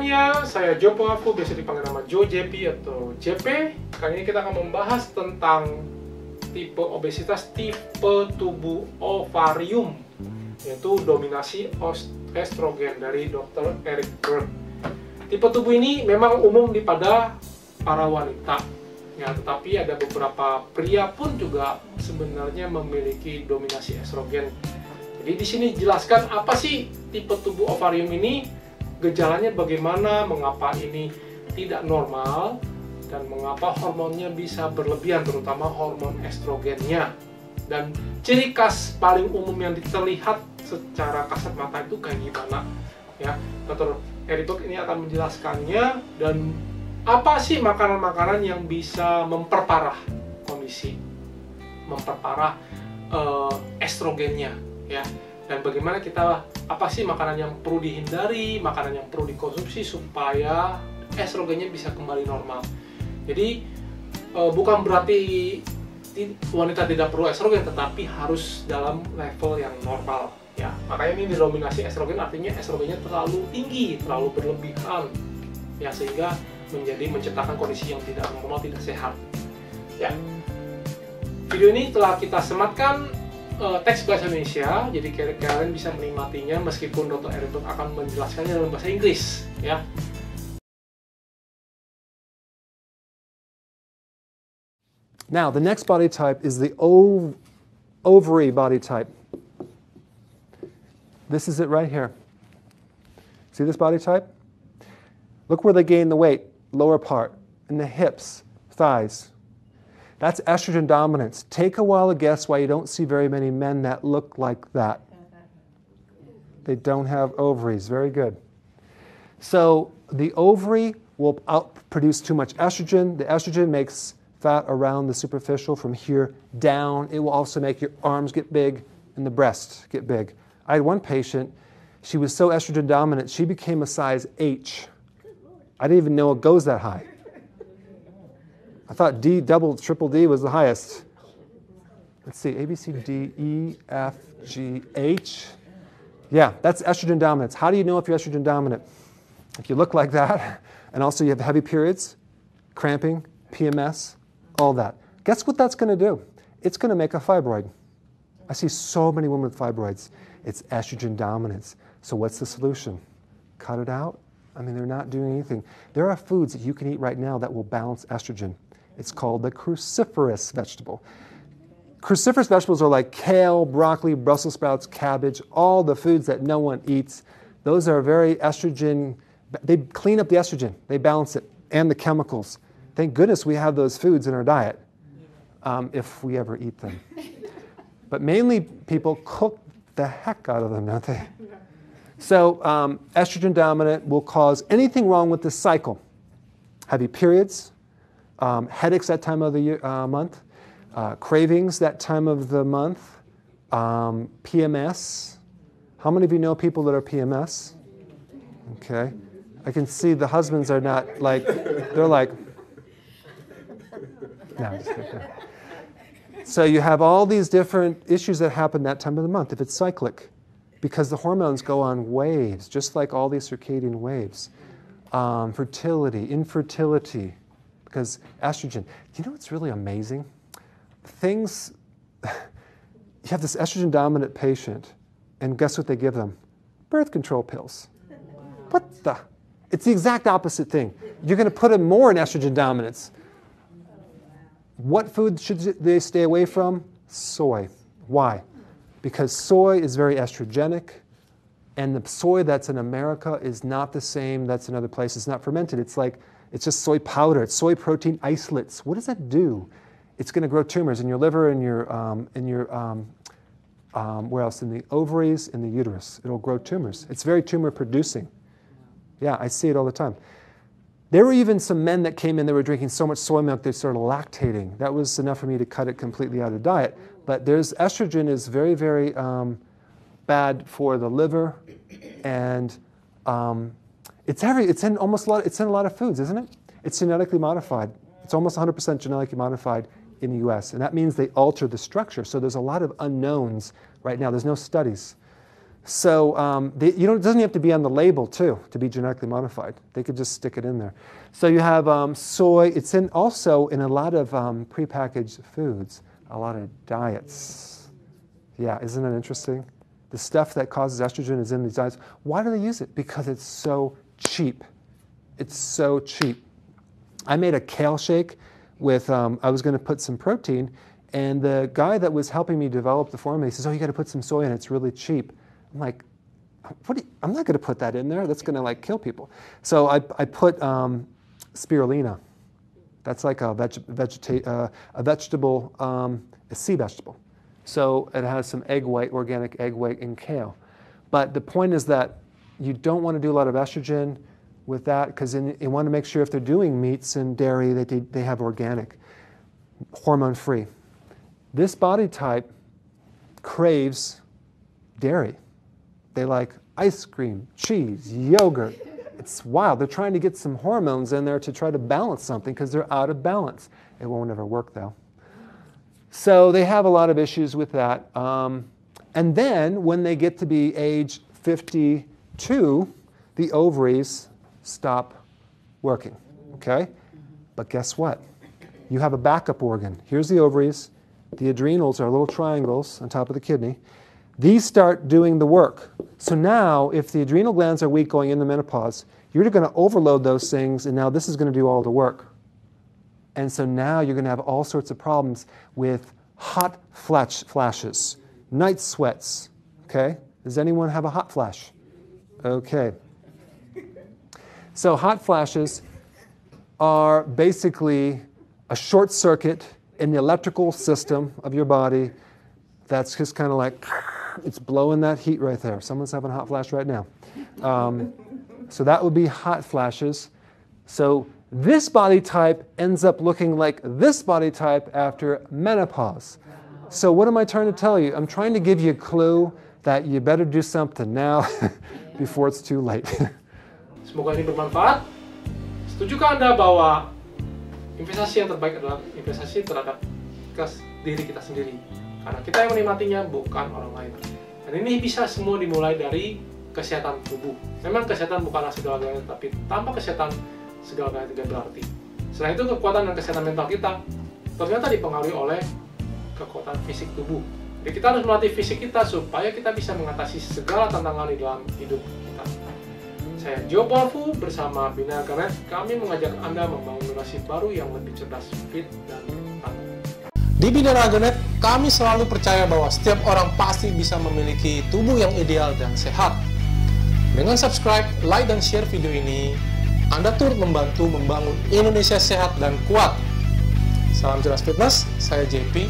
semuanya, saya Jopo, aku biasa dipanggil nama Joe, JP atau JP. Kali ini kita akan membahas tentang tipe obesitas tipe tubuh ovarium, yaitu dominasi estrogen dari Dr. Eric Berg. Tipe tubuh ini memang umum pada para wanita, ya, tetapi ada beberapa pria pun juga sebenarnya memiliki dominasi estrogen. Jadi di sini jelaskan apa sih tipe tubuh ovarium ini, gejalanya bagaimana, mengapa ini tidak normal, dan mengapa hormonnya bisa berlebihan, terutama hormon estrogennya. Dan ciri khas paling umum yang terlihat secara kasat mata itu kayak gimana, ya. Dr. Eric Berg ini akan menjelaskannya, dan apa sih makanan-makanan yang bisa memperparah kondisi, memperparah estrogennya, ya. Dan bagaimana kita, apa sih makanan yang perlu dihindari, makanan yang perlu dikonsumsi supaya estrogennya bisa kembali normal. Jadi bukan berarti wanita tidak perlu estrogen, tetapi harus dalam level yang normal, ya. Makanya ini dominasi estrogen, artinya estrogennya terlalu tinggi, terlalu berlebihan, ya, sehingga menciptakan kondisi yang tidak normal, tidak sehat, ya. Video ini telah kita sematkan teks bahasa Indonesia, jadi kalian bisa menikmatinya meskipun Dr. Eric Berg akan menjelaskannya dalam bahasa Inggris, ya. Now, the next body type is the ovary body type. This is it right here. See this body type? Look where they gain the weight, lower part, in the hips, thighs. That's estrogen dominance. Take a while to guess why you don't see very many men that look like that. They don't have ovaries. Very good. So the ovary will outproduce too much estrogen. The estrogen makes fat around the superficial from here down. It will also make your arms get big and the breasts get big. I had one patient, she was so estrogen dominant, she became a size H. I didn't even know it goes that high. I thought D, double, triple D was the highest. Let's see, A, B, C, D, E, F, G, H. Yeah, that's estrogen dominance. How do you know if you're estrogen dominant? If you look like that, and also you have heavy periods, cramping, PMS, all that. Guess what that's going to do? It's going to make a fibroid. I see so many women with fibroids. It's estrogen dominance. So what's the solution? Cut it out? I mean, they're not doing anything. There are foods that you can eat right now that will balance estrogen. It's called the cruciferous vegetable. Cruciferous vegetables are like kale, broccoli, Brussels sprouts, cabbage, all the foods that no one eats. Those are very estrogen, they clean up the estrogen, they balance it, and the chemicals. Thank goodness we have those foods in our diet, if we ever eat them. But mainly people cook the heck out of them, don't they? So estrogen dominant will cause anything wrong with the cycle. Heavy periods, headaches that time of the year, month, cravings that time of the month, PMS. How many of you know people that are PMS? Okay. I can see the husbands are not like, they're like, no, I'm just kidding. So you have all these different issues that happen that time of the month if it's cyclic, because the hormones go on waves, just like all these circadian waves. Fertility, infertility, because estrogen. You know what's really amazing? Things, you have this estrogen dominant patient, and guess what they give them? Birth control pills. What the? It's the exact opposite thing. You're going to put them more in estrogen dominance. What food should they stay away from? Soy. Why? Because soy is very estrogenic, and the soy that's in America is not the same that's in other places. It's not fermented. It's like, it's just soy powder. It's soy protein isolates. What does that do? It's going to grow tumors in your liver, in your where else? In the ovaries, in the uterus. It'll grow tumors. It's very tumor producing. Yeah, I see it all the time. There were even some men that came in that were drinking so much soy milk they started lactating. That was enough for me to cut it completely out of diet. But there's estrogen is very, very bad for the liver, and it's in a lot of foods, isn't it? It's genetically modified. It's almost 100% genetically modified in the U.S., and that means they alter the structure. So there's a lot of unknowns right now. There's no studies. So it doesn't have to be on the label too to be genetically modified. They could just stick it in there. So you have soy. It's also in a lot of prepackaged foods, a lot of diets. Yeah, isn't it interesting? The stuff that causes estrogen is in these diets. Why do they use it? Because it's so cheap. It's so cheap. I made a kale shake with, I was going to put some protein, and the guy that was helping me develop the formula, he says, oh, you got to put some soy in, it's really cheap. I'm like, I'm not going to put that in there. That's going to like kill people. So I put spirulina. That's like a vegetable, a sea vegetable. So it has some egg white, organic egg white in kale. But the point is that you don't want to do a lot of estrogen with that, because you want to make sure if they're doing meats and dairy that they have organic, hormone-free. This body type craves dairy. They like ice cream, cheese, yogurt. It's wild. They're trying to get some hormones in there to try to balance something because they're out of balance. It won't ever work though. So they have a lot of issues with that. And then when they get to be age 52, the ovaries stop working, okay? But guess what? You have a backup organ. Here's the ovaries. The adrenals are little triangles on top of the kidney. These start doing the work. So now, if the adrenal glands are weak going into menopause, you're going to overload those things, and now this is going to do all the work. And so now you're going to have all sorts of problems with hot flashes, night sweats, okay? Does anyone have a hot flash? Okay. So hot flashes are basically a short circuit in the electrical system of your body that's just kind of like, it's blowing that heat right there. Someone's having a hot flash right now. So that would be hot flashes. So this body type ends up looking like this body type after menopause. So what am I trying to tell you? I'm trying to give you a clue that you better do something now before it's too late. Semoga ini bermanfaat. Setujukah Anda bahwa investasi yang terbaik adalah investasi terhadap diri kita sendiri? Karena kita yang menikmatinya, bukan orang lain. Dan ini bisa semua dimulai dari kesehatan tubuh. Memang kesehatan bukanlah segala-galanya, tapi tanpa kesehatan, segala-galanya tidak berarti. Selain itu, kekuatan dan kesehatan mental kita ternyata dipengaruhi oleh kekuatan fisik tubuh. Jadi kita harus melatih fisik kita supaya kita bisa mengatasi segala tantangan di dalam hidup kita. Saya Joe bersama BINARAGA.NET. Kami mengajak Anda membangun generasi baru yang lebih cerdas, fit, dan tangguh. Di BINARAGA.NET, kami selalu percaya bahwa setiap orang pasti bisa memiliki tubuh yang ideal dan sehat. Dengan subscribe, like, dan share video ini, Anda turut membantu membangun Indonesia sehat dan kuat. Salam cerdas fitness, saya JP.